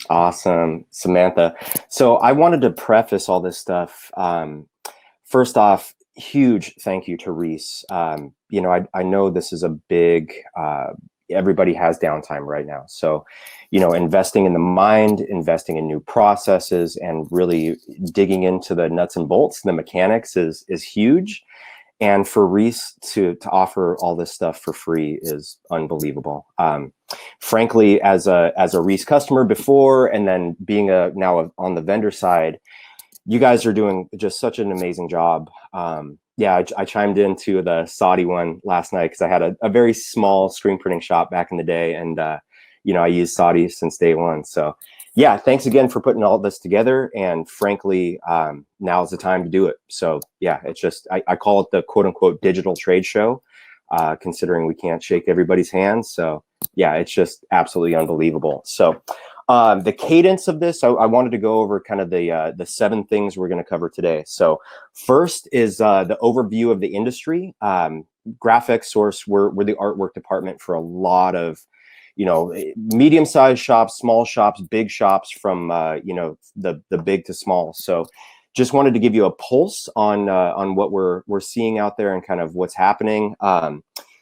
Awesome, Samantha. So I wanted to preface all this stuff. First off, huge thank you to Reece. You know, I know this is a big, everybody has downtime right now. So, you know, investing in the mind, investing in new processes, and really digging into the nuts and bolts, the mechanics is huge. And for Reece to offer all this stuff for free is unbelievable. Frankly, as a Reece customer before, and then being on the vendor side, you guys are doing just such an amazing job. Yeah, I chimed into the Saudi one last night because I had a very small screen printing shop back in the day, and you know, I used Saudi since day one. So yeah, thanks again for putting all this together. And frankly, now is the time to do it. So yeah, it's just I call it the quote unquote digital trade show, considering we can't shake everybody's hands. So yeah, it's just absolutely unbelievable. So the cadence of this, I wanted to go over kind of the 7 things we're going to cover today. So first is the overview of the industry. GraphXSource, we're the artwork department for a lot of, you know, medium-sized shops, small shops, big shops, from you know, the big to small. So just wanted to give you a pulse on what we're seeing out there and kind of what's happening.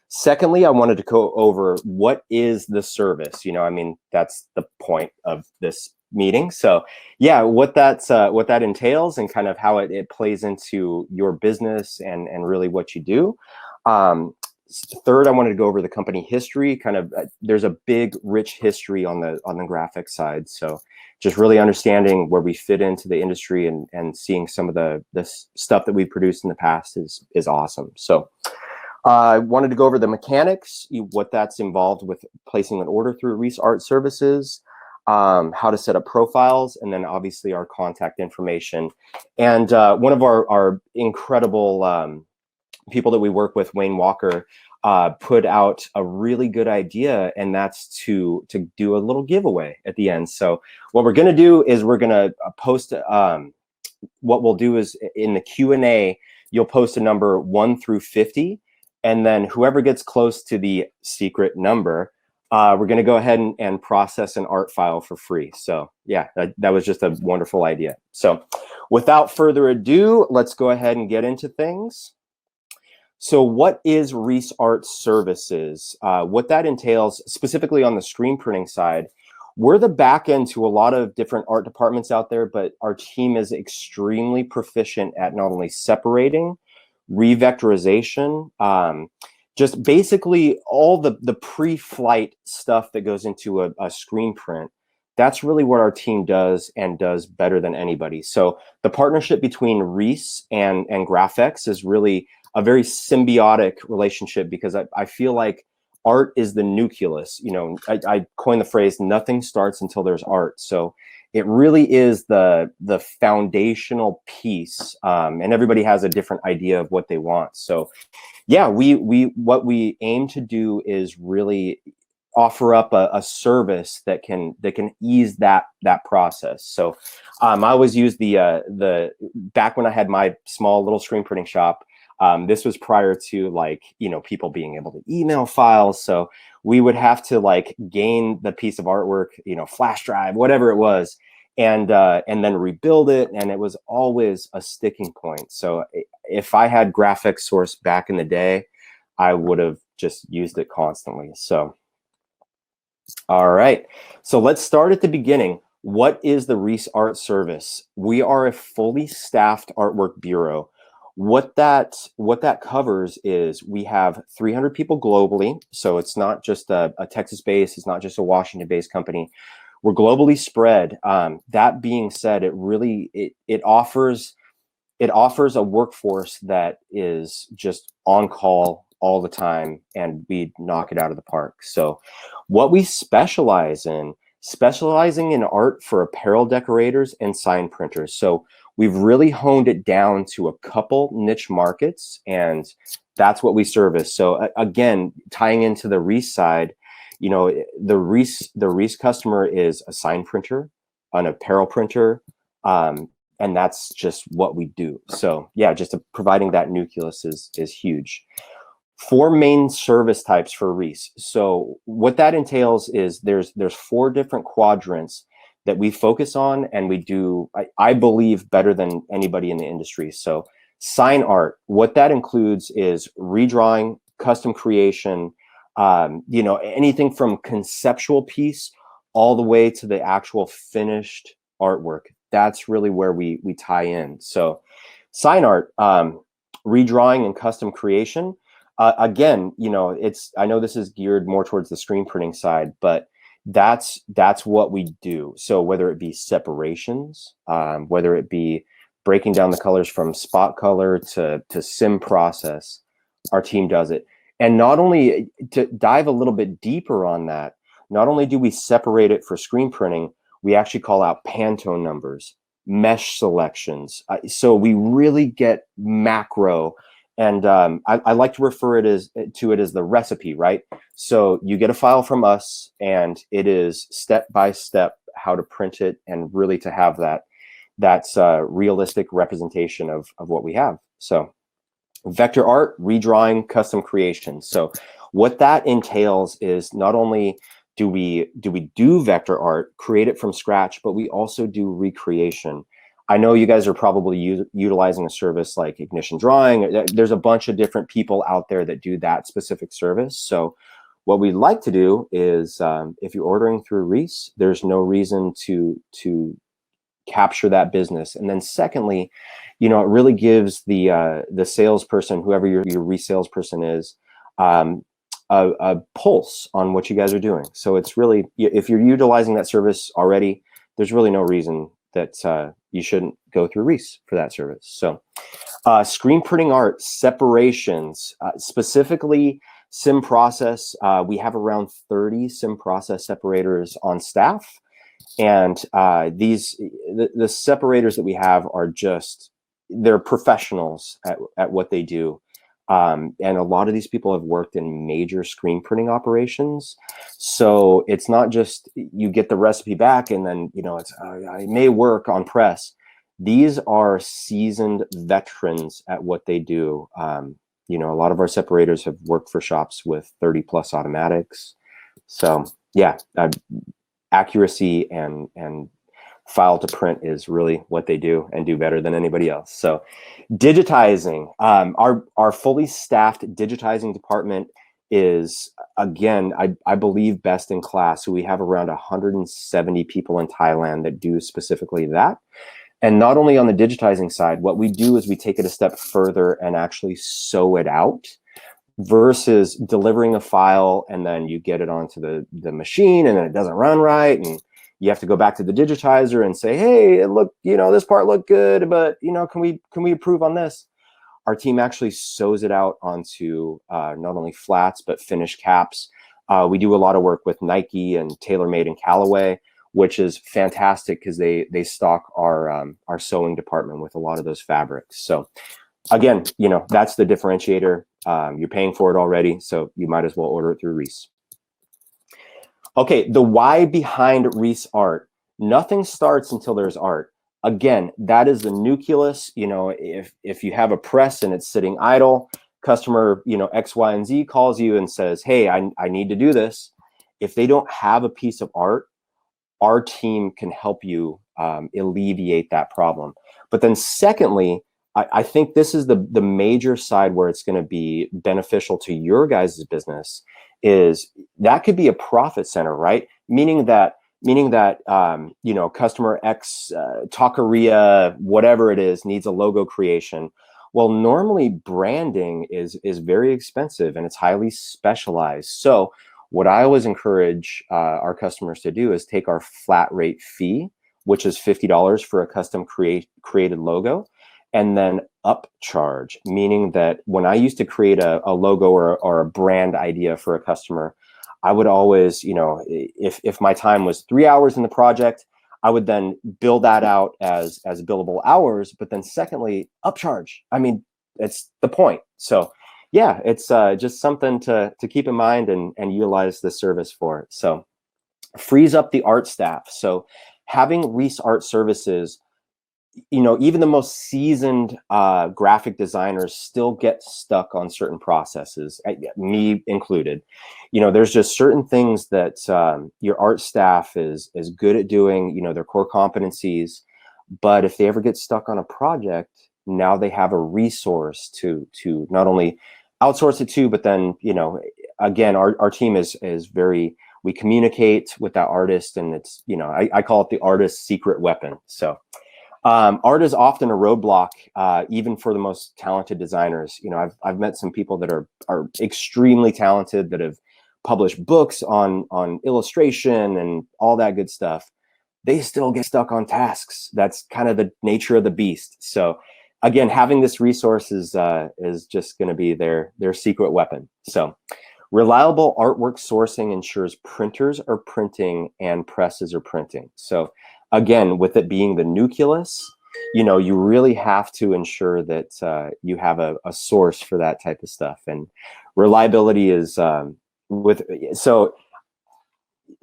Secondly, I wanted to go over what is the service. You know, I mean, that's the point of this meeting. So yeah, what that entails and kind of how it plays into your business and really what you do. Third, I wanted to go over the company history. Kind of, there's a big, rich history on the graphics side. So just really understanding where we fit into the industry and seeing some of the stuff that we've produced in the past is awesome. So I wanted to go over the mechanics, what that's involved with placing an order through Reece Art Services, how to set up profiles, and then obviously our contact information. And one of our incredible people that we work with, Wayne Walker, put out a really good idea, and that's to do a little giveaway at the end. So what we're going to do is we're going to post, what we'll do is in the Q&A, you'll post a number 1 through 50. And then whoever gets close to the secret number, we're going to go ahead and process an art file for free. So yeah, that was just a wonderful idea. So without further ado, let's go ahead and get into things. So what is Reece Art Services? What that entails, specifically on the screen printing side, we're the back end to a lot of different art departments out there, but our team is extremely proficient at not only separating, revectorization, just basically all the pre-flight stuff that goes into a screen print. That's really what our team does, and does better than anybody. So the partnership between Reece and GraphX is really a very symbiotic relationship, because I feel like art is the nucleus. You know, I coined the phrase, nothing starts until there's art. So it really is the foundational piece, and everybody has a different idea of what they want. So yeah, what we aim to do is really offer up a service that can ease that process. So I always use the back when I had my small little screen printing shop. This was prior to, like, you know, people being able to email files. So we would have to like gain the piece of artwork, you know, flash drive, whatever it was, and then rebuild it. And it was always a sticking point. So if I had GraphXSource back in the day, I would have just used it constantly. So, all right. So let's start at the beginning. What is the Reece Art Service? We are a fully staffed artwork bureau. What that covers is we have 300 people globally. So it's not just a Texas-based, it's not just a Washington-based company. We're globally spread. That being said, it offers a workforce that is just on call all the time, and we knock it out of the park. So what we specializing in art for apparel decorators and sign printers. So we've really honed it down to a couple niche markets, and that's what we service. So again, tying into the Reece side, you know, the Reece customer is a sign printer, an apparel printer, and that's just what we do. So yeah, just providing that nucleus is huge. Four main service types for Reece. So what that entails is there's four different quadrants that we focus on, and we do, I believe, better than anybody in the industry. So sign art, what that includes is redrawing, custom creation, anything from conceptual piece all the way to the actual finished artwork. That's really where we tie in. So sign art, redrawing and custom creation. Again, I know this is geared more towards the screen printing side, but that's what we do. So whether it be separations, whether it be breaking down the colors from spot color to sim process, our team does it. And not only, to dive a little bit deeper on that, not only do we separate it for screen printing, we actually call out Pantone numbers, mesh selections. So we really get macro. And I like to refer to it as the recipe, right? So you get a file from us, and it is step by step how to print it, and really to have that's realistic representation of what we have. So vector art, redrawing, custom creation. So what that entails is not only do we do vector art, create it from scratch, but we also do recreation. I know you guys are probably utilizing a service like Ignition Drawing. There's a bunch of different people out there that do that specific service. So what we'd like to do is, if you're ordering through Reece, there's no reason to capture that business. And then secondly, it really gives the salesperson, whoever your Reece salesperson is, a pulse on what you guys are doing. So it's really, if you're utilizing that service already, there's really no reason that you shouldn't go through Reece for that service. So screen printing art, separations, specifically sim process. We have around 30 sim process separators on staff. And the separators that we have are they're professionals at what they do. And a lot of these people have worked in major screen printing operations. So it's not just you get the recipe back and then, it may work on press. These are seasoned veterans at what they do. A lot of our separators have worked for shops with 30 plus automatics. So yeah, accuracy and file to print is really what they do, and do better than anybody else. So digitizing, our fully staffed digitizing department is, again, I believe best in class. So we have around 170 people in Thailand that do specifically that. And not only on the digitizing side, what we do is we take it a step further and actually sew it out, versus delivering a file and then you get it onto the machine and then it doesn't run right, and you have to go back to the digitizer and say, hey, look, this part looked good, but can we improve on this? Our team actually sews it out onto not only flats but finished caps. We do a lot of work with Nike and TaylorMade and Callaway, which is fantastic because they stock our sewing department with a lot of those fabrics. So again, that's the differentiator. You're paying for it already, so you might as well order it through Reece. Okay, the why behind Reece Art. Nothing starts until there's art. Again, that is the nucleus. If you have a press and it's sitting idle, customer, X, Y, and Z calls you and says, hey, I need to do this. If they don't have a piece of art, our team can help you alleviate that problem. But then secondly, I think this is the major side where it's going to be beneficial to your guys' business, is that could be a profit center, right? Meaning that customer X, taqueria, whatever it is, needs a logo creation. Well, normally branding is very expensive and it's highly specialized. So what I always encourage our customers to do is take our flat rate fee, which is $50 for a custom created logo, and then upcharge, meaning that when I used to create a logo or a brand idea for a customer, I would always, if my time was 3 hours in the project, I would then bill that out as billable hours, but then secondly, upcharge. I mean, it's the point. So yeah, it's just something to keep in mind and utilize the service for. So frees up the art staff. So having Reece Art Services you know, even the most seasoned graphic designers still get stuck on certain processes, me included. You know, there's just certain things that your art staff is good at doing, you know, their core competencies. But if they ever get stuck on a project, now they have a resource to not only outsource it to, but then, you know, again, our team is very, we communicate with that artist, and it's, you know, I call it the artist's secret weapon. So art is often a roadblock, even for the most talented designers. You know, I've met some people that are extremely talented, that have published books on illustration and all that good stuff. They still get stuck on tasks. That's kind of the nature of the beast. So again, having this resource is just going to be their secret weapon. So reliable artwork sourcing ensures printers are printing and presses are printing. So again, with it being the nucleus, you know, you really have to ensure that you have a source for that type of stuff. And reliability is so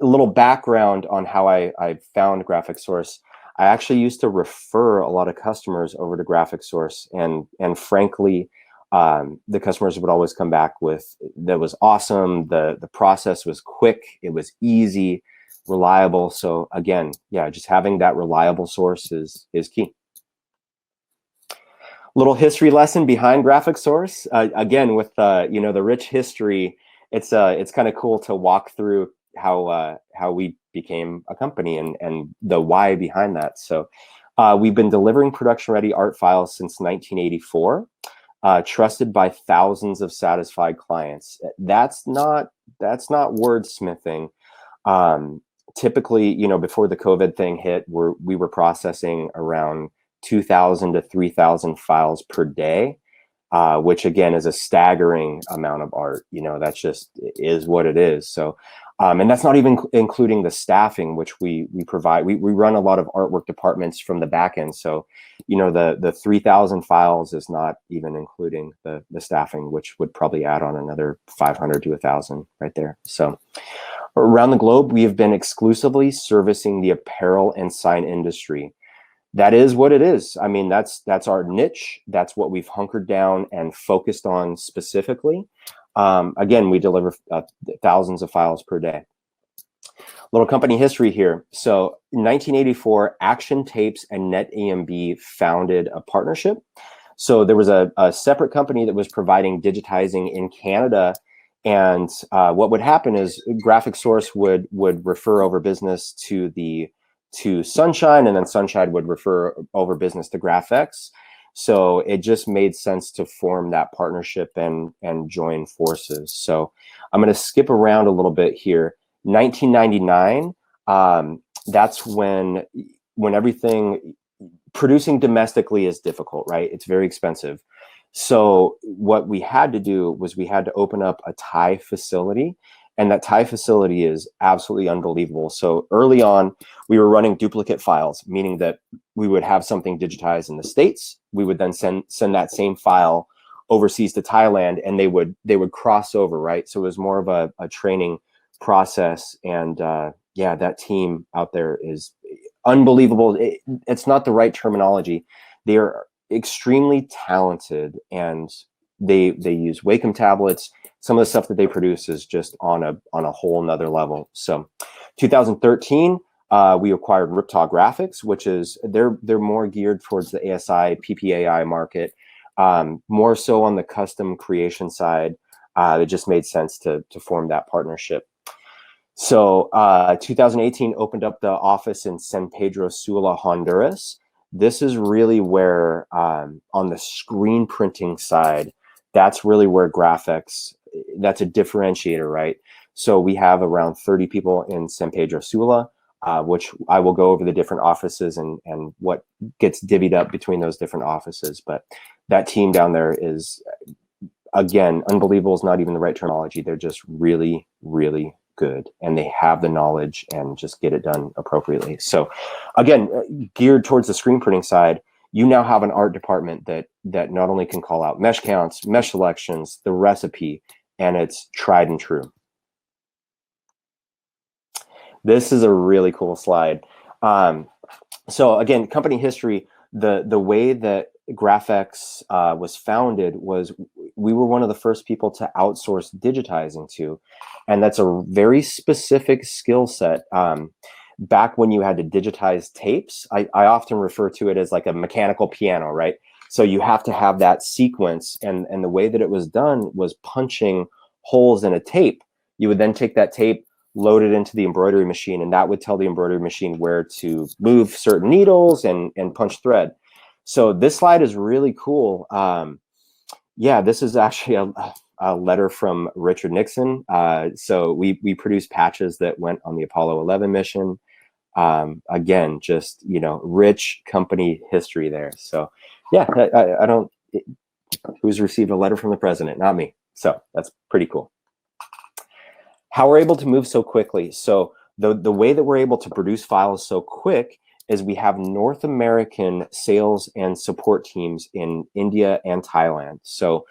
a little background on how I found GraphXSource. I actually used to refer a lot of customers over to GraphXSource, and frankly, the customers would always come back with, that was awesome. The process was quick, it was easy, reliable. So again, yeah, just having that reliable source is key. Little history lesson behind GraphXSource. Again, with you know, the rich history, it's kind of cool to walk through how we became a company and the why behind that. So we've been delivering production ready art files since 1984. Trusted by thousands of satisfied clients. That's not wordsmithing. Typically, you know, before the COVID thing hit, we were processing around 2,000 to 3,000 files per day, which again is a staggering amount of art. You know, that's just is what it is. So, and that's not even including the staffing, which we provide. We run a lot of artwork departments from the back end. So, you know, the 3,000 files is not even including the staffing, which would probably add on another 500 to 1,000 right there. So around the globe, we have been exclusively servicing the apparel and sign industry. That is what it is. I mean, that's our niche. That's what we've hunkered down and focused on specifically. Again, we deliver thousands of files per day. Little company history here. So in 1984, Action Tapes and NetAMB founded a partnership. So there was a separate company that was providing digitizing in Canada. And what would happen is GraphXSource would refer over business to Sunshine, and then Sunshine would refer over business to GraphX. So it just made sense to form that partnership and join forces. So I'm going to skip around a little bit here. 1999, that's when everything, producing domestically is difficult, right? It's very expensive. So what we had to do was we had to open up a Thai facility. And that Thai facility is absolutely unbelievable. So early on, we were running duplicate files, meaning that we would have something digitized in the States. We would then send that same file overseas to Thailand, and they would cross over, right? So it was more of a training process. And yeah, that team out there is unbelievable. It's not the right terminology. They are extremely talented, and they use Wacom tablets. Some of the stuff that they produce is just on a whole nother level. So 2013, we acquired Riptaw Graphics, which is they're more geared towards the ASI PPAI market, more so on the custom creation side. It just made sense to form that partnership. So 2018 opened up the office in San Pedro Sula, Honduras. This is really where on the screen printing side, that's really where GraphX, that's a differentiator, right? So we have around 30 people in San Pedro Sula, which I will go over the different offices and what gets divvied up between those different offices. But that team down there is, again, unbelievable is not even the right terminology. They're just really, really good, and they have the knowledge and just get it done appropriately. So again, geared towards the screen printing side, you now have an art department that not only can call out mesh counts, mesh selections, the recipe, and it's tried and true. This is a really cool slide. So again, company history. The way that GraphX was founded was we were one of the first people to outsource digitizing to, and that's a very specific skill set. Back when you had to digitize tapes, I often refer to it as like a mechanical piano, right? So you have to have that sequence, and the way that it was done was punching holes in a tape. You would then take that tape, load it into the embroidery machine, and that would tell the embroidery machine where to move certain needles and punch thread. So this slide is really cool. Yeah, this is actually a letter from Richard Nixon. So we produced patches that went on the Apollo 11 mission. Again, just, you know, rich company history there. So yeah, I don't, who's received a letter from the president? Not me. So that's pretty cool. How we're able to move so quickly. So the way that we're able to produce files so quick is we have North American sales and support teams in India and Thailand. So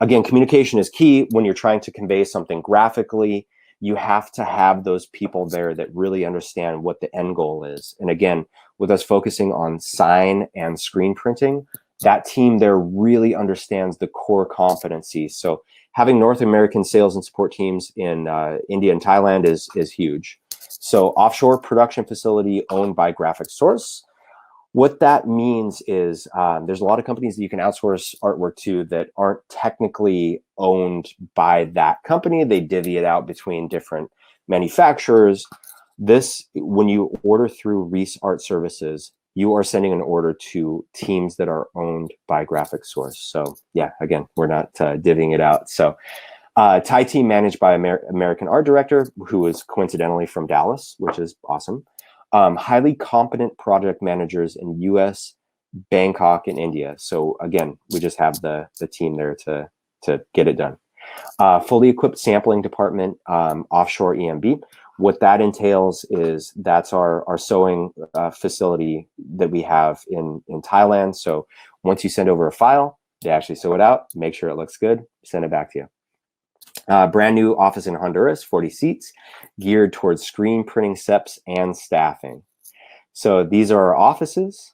again, communication is key when you're trying to convey something graphically. You have to have those people there that really understand what the end goal is. And again, with us focusing on sign and screen printing, that team there really understands the core competencies. So having North American sales and support teams in India and Thailand is huge. So offshore production facility owned by GraphXSource. What that means is there's a lot of companies that you can outsource artwork to that aren't technically owned by that company. They divvy it out between different manufacturers. This, when you order through Reece Art Services, you are sending an order to teams that are owned by GraphXSource. So yeah, again, we're not divvying it out. So Thai team managed by American art director, who is coincidentally from Dallas, which is awesome. Highly competent project managers in US, Bangkok, and India. So again, we just have the team there to get it done. Fully equipped sampling department, offshore EMB. What that entails is that's our sewing facility that we have in Thailand. So once you send over a file, they actually sew it out, make sure it looks good, send it back to you. Brand new office in Honduras, 40 seats, geared towards screen printing steps and staffing. So these are our offices.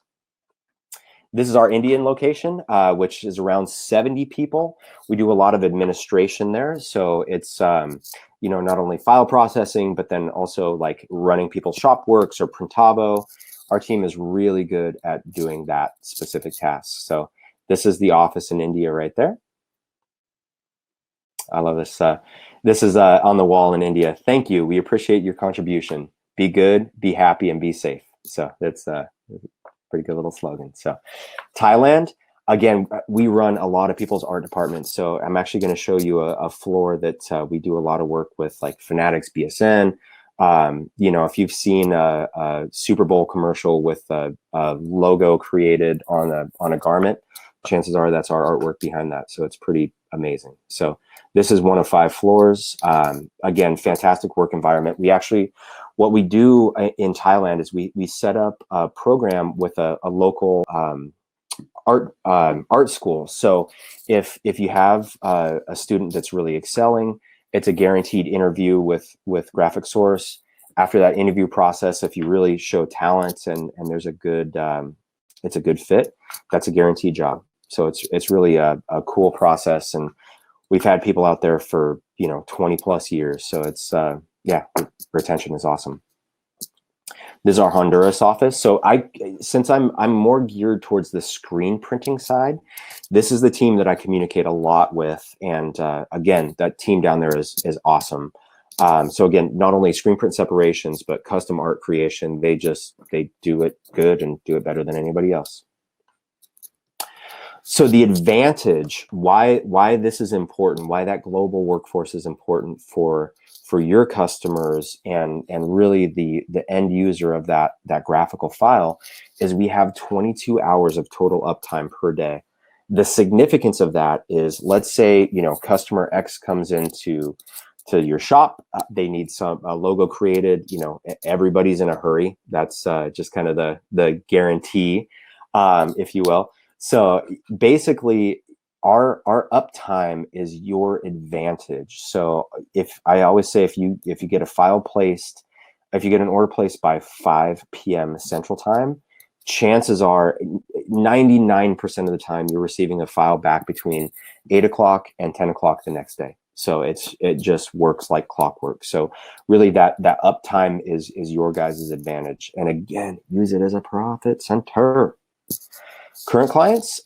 This is our Indian location, which is around 70 people. We do a lot of administration there. So it's, you know, not only file processing, but then also like running people's shop works or printavo. Our team is really good at doing that specific task. So this is the office in India right there. I love this. This is on the wall in India. Thank you. We appreciate your contribution. Be good, be happy, and be safe. So that's a pretty good little slogan. So Thailand, again, we run a lot of people's art departments. So I'm actually going to show you a floor that we do a lot of work with, like Fanatics, BSN. You know, if you've seen a Super Bowl commercial with a logo created on a garment, chances are that's our artwork behind that. So it's pretty amazing. So this is one of 5 floors. Again, fantastic work environment. We actually, what we do in Thailand is we set up a program with a local art school. So if you have a student that's really excelling, it's a guaranteed interview with GraphXSource. After that interview process, if you really show talent and there's a good, it's a good fit, that's a guaranteed job. So it's really a cool process, and we've had people out there for, you know, 20 plus years. So it's yeah, retention is awesome. This is our Honduras office. So since I'm more geared towards the screen printing side, this is the team that I communicate a lot with. And again, that team down there is awesome. So again, not only screen print separations, but custom art creation. They do it good and do it better than anybody else. So the advantage, why this is important, why that global workforce is important for your customers and really the end user of that graphical file, is we have 22 hours of total uptime per day. The significance of that is, let's say, you know, customer X comes into your shop, they need a logo created, you know, everybody's in a hurry. That's just kind of the guarantee, if you will. So basically, our uptime is your advantage. So I always say, if you get a file placed, if you get an order placed by 5 p.m. Central Time, chances are 99% of the time you're receiving a file back between 8 o'clock and 10 o'clock the next day. So it just works like clockwork. So really that uptime is your guys' advantage. And again, use it as a profit center. Current clients,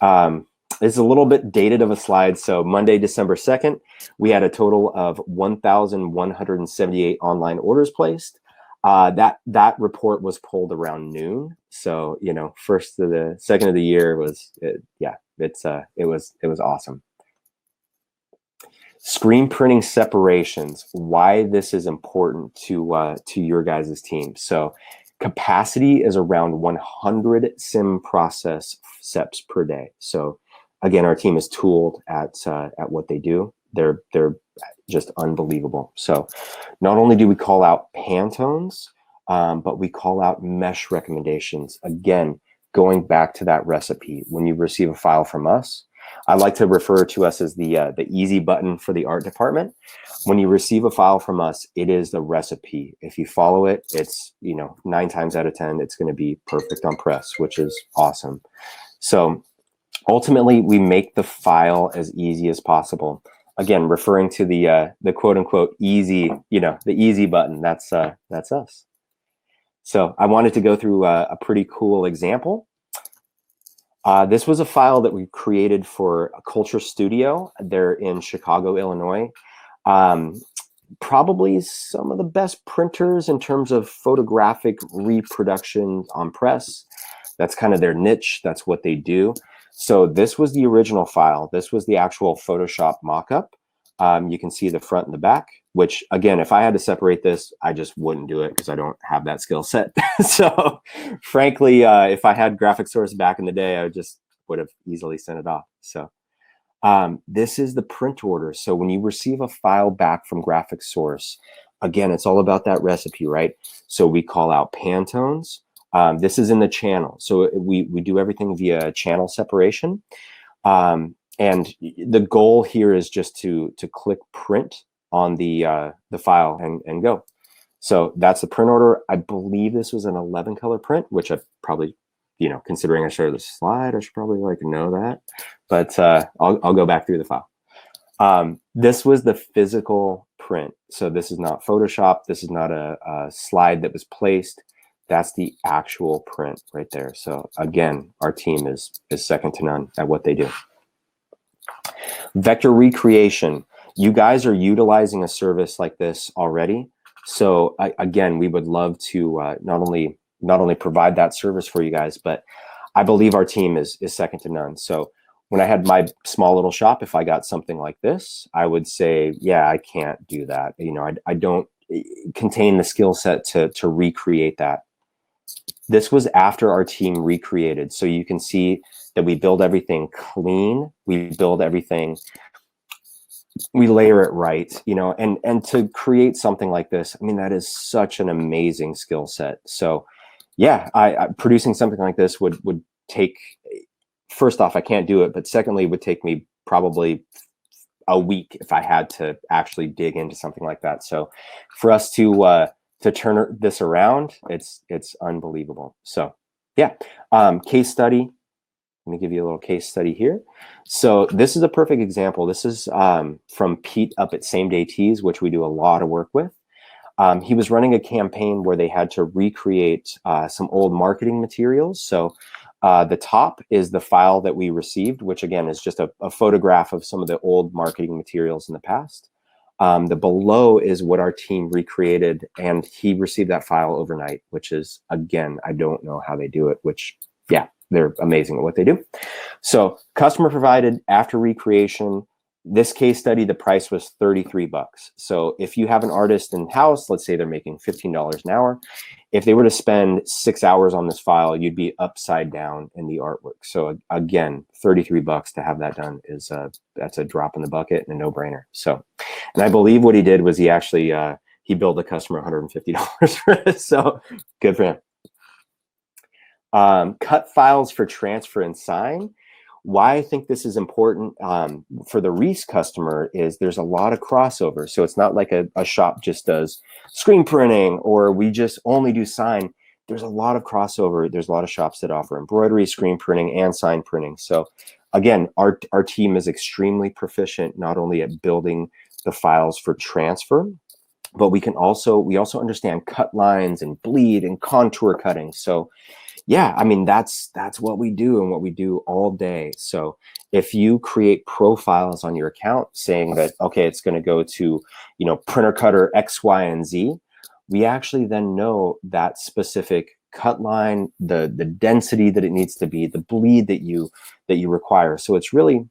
is a little bit dated of a slide. So Monday, December 2nd, we had a total of 1,178 online orders placed. That report was pulled around noon. So, you know, first to the second of the year was, it was awesome. Screen printing separations, why this is important to your guys' team. So capacity is around 100 sim process steps per day. So again, our team is tooled at what they do. They're just unbelievable. So not only do we call out Pantones, but we call out mesh recommendations. Again, going back to that recipe, when you receive a file from us, I like to refer to us as the easy button for the art department. When you receive a file from us, it is the recipe. If you follow it, it's, you know, 9 times out of 10, it's going to be perfect on press, which is awesome. So ultimately, we make the file as easy as possible. Again, referring to the quote unquote easy, you know, the easy button. That's us. So I wanted to go through a pretty cool example. This was a file that we created for a Culture Studio. They're in Chicago, Illinois. Probably some of the best printers in terms of photographic reproduction on press. That's kind of their niche. That's what they do. So this was the original file. This was the actual Photoshop mockup. You can see the front and the back, which again, if I had to separate this, I just wouldn't do it because I don't have that skill set. So frankly, if I had GraphXSource back in the day, I just would have easily sent it off. So this is the print order. So when you receive a file back from GraphXSource, again, it's all about that recipe, right? So we call out Pantones. This is in the channel. So we do everything via channel separation. And the goal here is just to click print on the file and go. So that's the print order. I believe this was an 11 color print, which I probably, you know, considering I shared the slide, I should probably like know that, but I'll go back through the file. This was the physical print. So this is not Photoshop. This is not a slide that was placed. That's the actual print right there. So again, our team is second to none at what they do. Vector recreation. You guys are utilizing a service like this already. So again, we would love to not only provide that service for you guys, but I believe our team is second to none. So when I had my small little shop, if I got something like this, I would say, yeah, I can't do that. You know, I don't contain the skill set to recreate that. This was after our team recreated. So you can see that we build everything clean. We build everything, we layer it right, you know, and to create something like this, I mean, that is such an amazing skill set. So yeah, I producing something like this would take, first off, I can't do it, but secondly, it would take me probably a week if I had to actually dig into something like that. So for us to turn this around, it's unbelievable. So yeah, case study. Let me give you a little case study here. So this is a perfect example. This is from Pete up at Same Day Tees, which we do a lot of work with. He was running a campaign where they had to recreate some old marketing materials. So the top is the file that we received, which again is just a photograph of some of the old marketing materials in the past. The below is what our team recreated, and he received that file overnight, which is, again, I don't know how they do it, which, yeah, they're amazing at what they do. So customer provided after recreation. This case study, the price was $33. So if you have an artist in house, let's say they're making $15 an hour. If they were to spend 6 hours on this file, you'd be upside down in the artwork. So again, $33 to have that done is that's a drop in the bucket and a no-brainer. So, and I believe what he did was he actually he billed the customer $150 for it. So good for him. Cut files for transfer and sign. Why I think this is important for the Reece customer is there's a lot of crossover. So it's not like a shop just does screen printing or we just only do sign. there's a lot of crossover. There's a lot of shops that offer embroidery, screen printing, and sign printing. So again, our team is extremely proficient, not only at building the files for transfer, but we also understand cut lines and bleed and contour cutting. So yeah, I mean, that's what we do and what we do all day. So if you create profiles on your account saying that, okay, it's going to go to, printer cutter X, Y, and Z, we actually then know that specific cut line, the density that it needs to be, the bleed that you require. So it's really,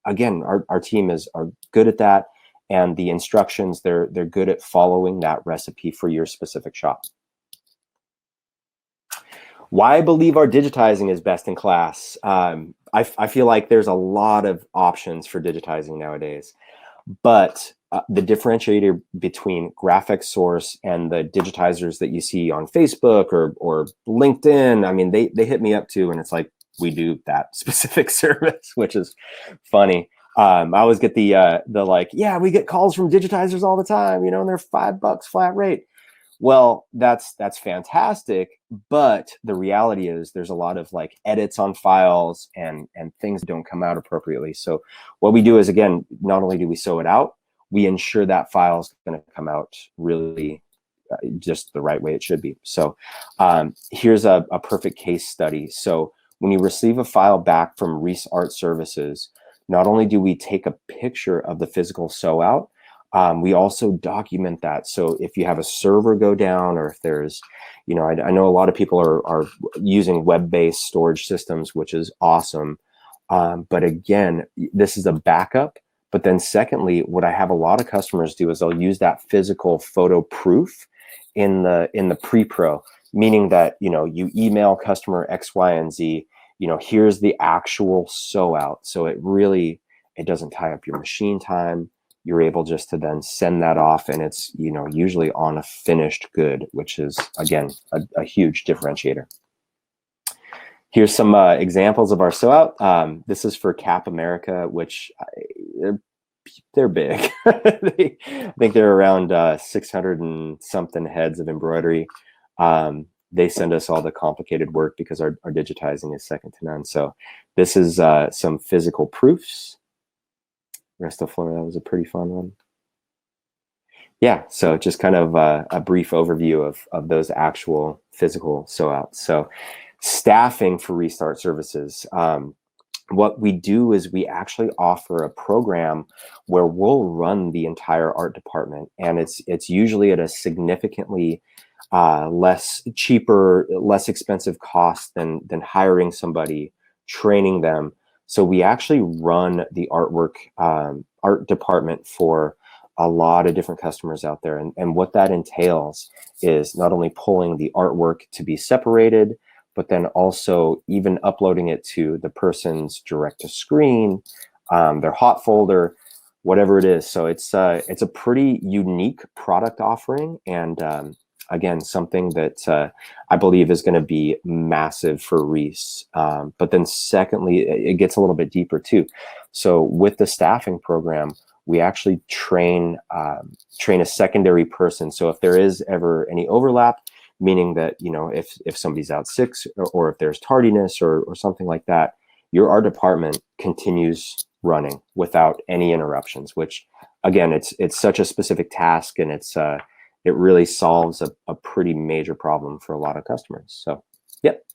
again, our team are good at that, and the instructions, they're good at following that recipe for your specific shop. Why I believe our digitizing is best in class. I feel like there's a lot of options for digitizing nowadays, but the differentiator between GraphXSource and the digitizers that you see on Facebook or LinkedIn, I mean, they hit me up too, and it's like, we do that specific service, which is funny. I always get the like, yeah, we get calls from digitizers all the time, and they're $5 flat rate. Well, that's fantastic, but the reality is there's a lot of like edits on files and things don't come out appropriately. So what we do is, again, not only do we sew it out, we ensure that file is going to come out really just the right way it should be. So here's a perfect case study. So when you receive a file back from Reece Art Services, not only do we take a picture of the physical sew out, we also document that. So if you have a server go down, or if there's, I know a lot of people are using web-based storage systems, which is awesome. But again, this is a backup. But then secondly, what I have a lot of customers do is they'll use that physical photo proof in the pre-pro, meaning that, you email customer X, Y, and Z, here's the actual sew out. So it doesn't tie up your machine time. You're able just to then send that off, and it's, usually on a finished good, which is, again, a huge differentiator. Here's some examples of our sew out. This is for Cap America, which they're big. I think they're around 600 and something heads of embroidery. They send us all the complicated work because our digitizing is second to none. So this is some physical proofs. Resto Flora, that was a pretty fun one. Yeah, so just kind of a brief overview of those actual physical sew outs. So staffing for Reece Art Services. What we do is we actually offer a program where we'll run the entire art department, and it's usually at a significantly less expensive cost than hiring somebody, training them. So we actually run the art department for a lot of different customers out there. And what that entails is not only pulling the artwork to be separated, but then also even uploading it to the person's direct to screen, their hot folder, whatever it is. So it's a pretty unique product offering, and again, something that I believe is going to be massive for Reece. But then secondly, it gets a little bit deeper too. So with the staffing program, we actually train a secondary person. So if there is ever any overlap, meaning that, if somebody's out sick, or if there's tardiness or something like that, our department continues running without any interruptions, which again, it's such a specific task, and it really solves a pretty major problem for a lot of customers. So, yep.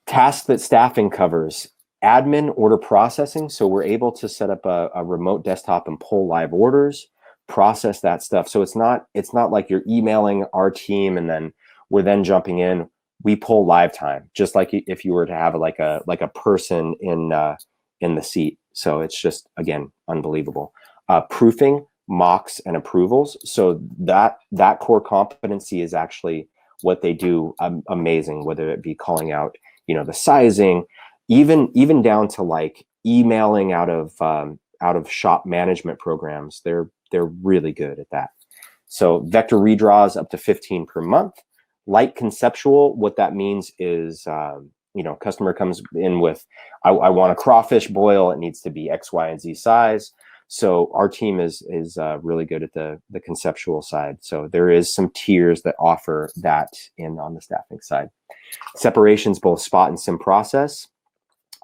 Tasks that staffing covers: admin, order processing. So we're able to set up a remote desktop and pull live orders, process that stuff. So it's not like you're emailing our team and then we're then jumping in. We pull live time, just like if you were to have like a person in the seat. So it's just, again, unbelievable. Proofing, mocks, and approvals. So that core competency is actually what they do amazing, whether it be calling out, the sizing, even down to like emailing out of shop management programs. They're really good at that. So vector redraws up to 15 per month. Light conceptual, what that means is, customer comes in with, I want a crawfish boil. It needs to be X, Y, and Z size. So our team is really good at the conceptual side. So there is some tiers that offer that in on the staffing side. Separations, both spot and sim process.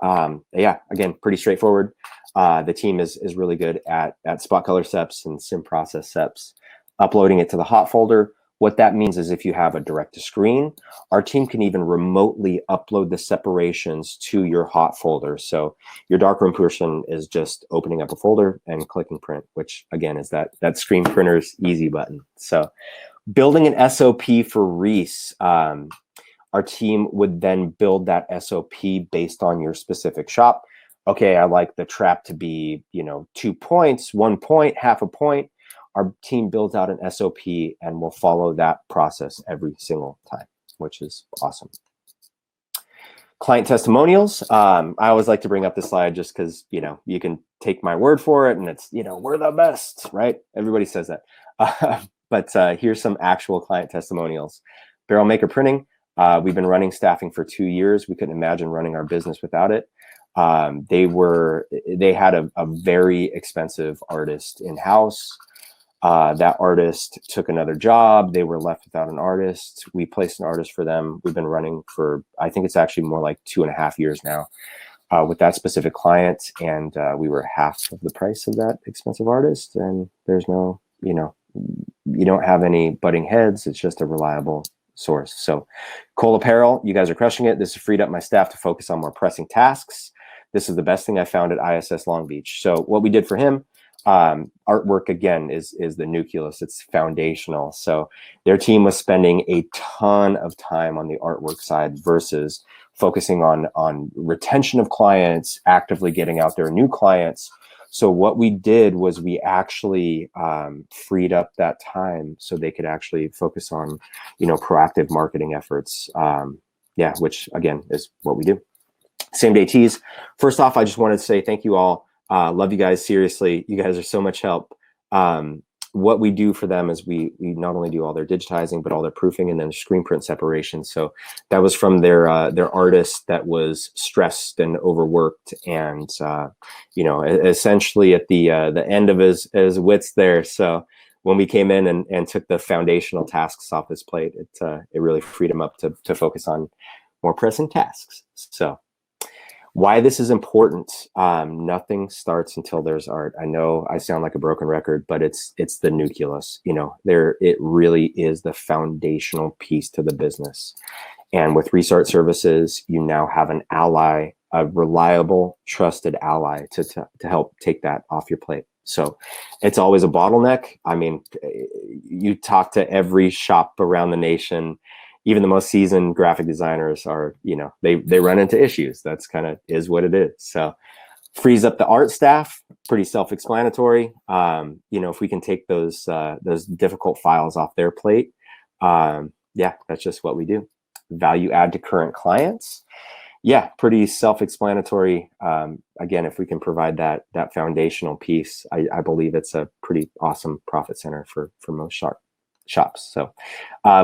Yeah, again, pretty straightforward. The team is really good at spot color seps and sim process seps, uploading it to the hot folder. What that means is if you have a direct to screen, our team can even remotely upload the separations to your hot folder. So your darkroom person is just opening up a folder and clicking print, which again is that screen printer's easy button. So building an SOP for Reece, our team would then build that SOP based on your specific shop. Okay, I like the trap to be, 2 points, 1 point, half a point. Our team builds out an SOP and will follow that process every single time, which is awesome. Client testimonials. I always like to bring up this slide just because, you can take my word for it and it's, we're the best, right? Everybody says that. But here's some actual client testimonials. Barrel Maker Printing. We've been running staffing for 2 years. We couldn't imagine running our business without it. They had a very expensive artist in-house. That artist took another job. They were left without an artist. We placed an artist for them. We've been running for, I think it's actually more like 2.5 years now with that specific client. And we were half of the price of that expensive artist. And there's no, you don't have any butting heads. It's just a reliable source. So Cole Apparel, you guys are crushing it. This has freed up my staff to focus on more pressing tasks. This is the best thing I found at ISS Long Beach. So what we did for him, artwork again is the nucleus. It's foundational. So their team was spending a ton of time on the artwork side versus focusing on retention of clients, actively getting out there new clients. So what we did was we actually freed up that time so they could actually focus on, proactive marketing efforts. Yeah, which again is what we do. Same day teas. First off, I just wanted to say thank you all. Love you guys. Seriously, you guys are so much help. What we do for them is we not only do all their digitizing, but all their proofing and then screen print separation. So that was from their artist that was stressed and overworked, and essentially at the end of his wits there. So when we came in and took the foundational tasks off his plate, it really freed him up to focus on more pressing tasks. So why this is important, nothing starts until there's art. I know I sound like a broken record, but it's the nucleus. It really is the foundational piece to the business. And with Reece Art Services, you now have an ally, a reliable, trusted ally to help take that off your plate. So it's always a bottleneck. I mean, you talk to every shop around the nation, even the most seasoned graphic designers are, they run into issues. That's kind of is what it is. So frees up the art staff, pretty self-explanatory. If we can take those difficult files off their plate, yeah, that's just what we do. Value add to current clients. Yeah, pretty self-explanatory. Again, if we can provide that foundational piece, I believe it's a pretty awesome profit center for most shops. So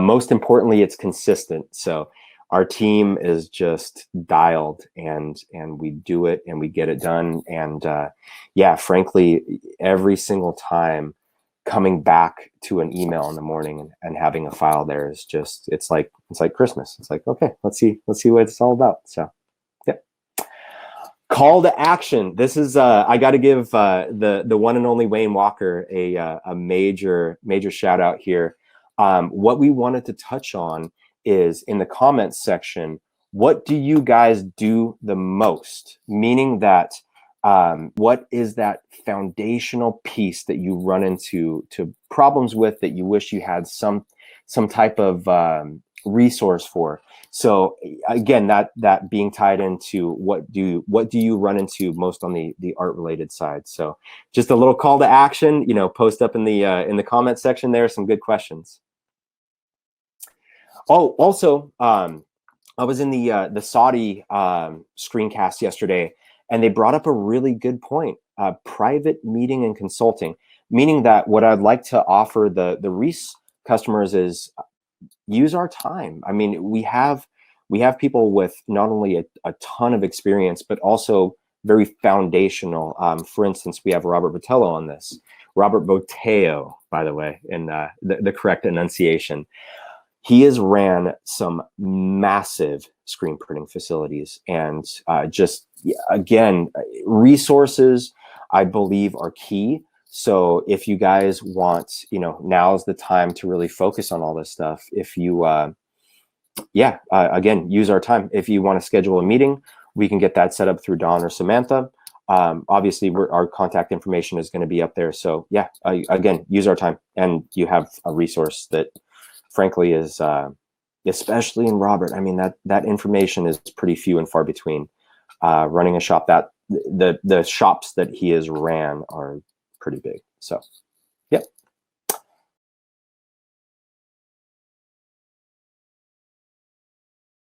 most importantly, it's consistent. So our team is just dialed and we do it and we get it done. And yeah, frankly, every single time coming back to an email in the morning and having a file there is just, it's like Christmas. It's like, okay, let's see what it's all about. So yeah. Call to action. This is I got to give the one and only Wayne Walker a major shout out here. What we wanted to touch on is in the comments section, what do you guys do the most? Meaning that what is that foundational piece that you run into problems with that you wish you had some type of resource for? So again, that being tied into what do you run into most on the art related side? So just a little call to action, post up in the comment section there, some good questions. Oh, also, I was in the Saudi screencast yesterday, and they brought up a really good point, private meeting and consulting, meaning that what I'd like to offer the Reece customers is use our time. I mean, we have people with not only a ton of experience, but also very foundational. For instance, we have Robert Botello on this. Robert Botello, by the way, in the correct enunciation. He has ran some massive screen printing facilities, and just, again, resources, I believe, are key. So if you guys want, now's the time to really focus on all this stuff. If you, again, use our time. If you want to schedule a meeting, we can get that set up through Dawn or Samantha. Obviously, our contact information is going to be up there. So yeah, again, use our time, and you have a resource that, frankly, is, especially in Robert, I mean, that information is pretty few and far between. Running a shop, that the shops that he has ran are pretty big. So